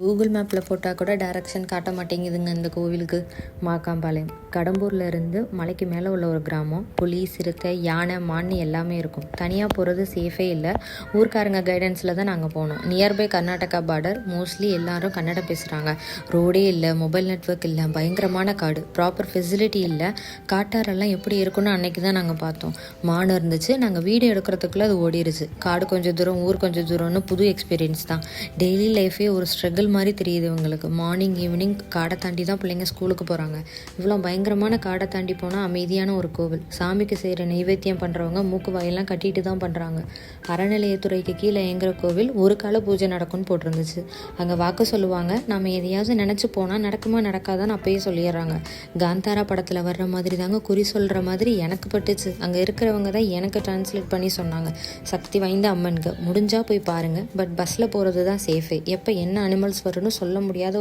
Google மேப்பில் போட்டால் கூட டைரக்ஷன் காட்ட மாட்டேங்குதுங்க இந்த கோவிலுக்கு. மாக்காம்பாளையம் கடம்பூரில் இருந்து மலைக்கு மேலே உள்ள ஒரு கிராமம். புலி, சிறுத்தை, யானை, மான் எல்லாமே இருக்கும். தனியாக போகிறது சேஃபே இல்லை. ஊர்க்காரங்க கைடன்ஸில் தான் நாங்கள் போனோம். Nearby Karnataka border. மோஸ்ட்லி எல்லாரும் கன்னடம் பேசுகிறாங்க. ரோடே இல்லை, மொபைல் நெட்ஒர்க் இல்லை, பயங்கரமான காடு, ப்ராப்பர் ஃபெசிலிட்டி இல்லை. காட்டாரெல்லாம் எப்படி இருக்குன்னு அன்னைக்கு தான் நாங்கள் பார்த்தோம். மான் இருந்துச்சு. நாங்கள் வீடியோ எடுக்கிறதுக்குள்ளே அது ஓடிடுச்சு. காடு கொஞ்சம் தூரம், ஊர் கொஞ்சம் தூரம்னு புது எக்ஸ்பீரியன்ஸ் தான். டெய்லி லைஃபே ஒரு ஸ்ட்ரகிள் மாதிரி தெரியுது இவங்களுக்கு. மார்னிங் ஈவினிங் காடை தாண்டி தான் பிள்ளைங்க ஸ்கூலுக்கு போகிறாங்க. இவ்வளோ பயங்கரமான காடை தாண்டி போனால் அமைதியான ஒரு கோவில். சாமிக்கு செய்கிற நைவேத்தியம் பண்ணுறவங்க மூக்கு வாயெல்லாம் கட்டிட்டு தான் பண்ணுறாங்க. அறநிலையத்துறைக்கு கீழே இயங்குற கோவில். ஒரு கால பூஜை நடக்கும்னு போட்டிருந்துச்சு. அங்கே வாக்கு சொல்லுவாங்க. நம்ம எதையாவது நினச்சி போனால் நடக்குமா நடக்காதான்னு அப்பயே சொல்லிடுறாங்க. காந்தாரா படத்தில் வர்ற மாதிரி தாங்க குறி சொல்கிற மாதிரி எனக்கு பட்டுச்சு. அங்கே இருக்கிறவங்க தான் எனக்கு டிரான்ஸ்லேட் பண்ணி சொன்னாங்க. சக்தி வாய்ந்த அம்மனுக்கு முடிஞ்சால் போய் பாருங்கள். பட் பஸ்ஸில் போகிறது தான் சேஃபு. எப்போ என்ன அனிமல்ஸ் வரும்னு சொல்ல முடியாத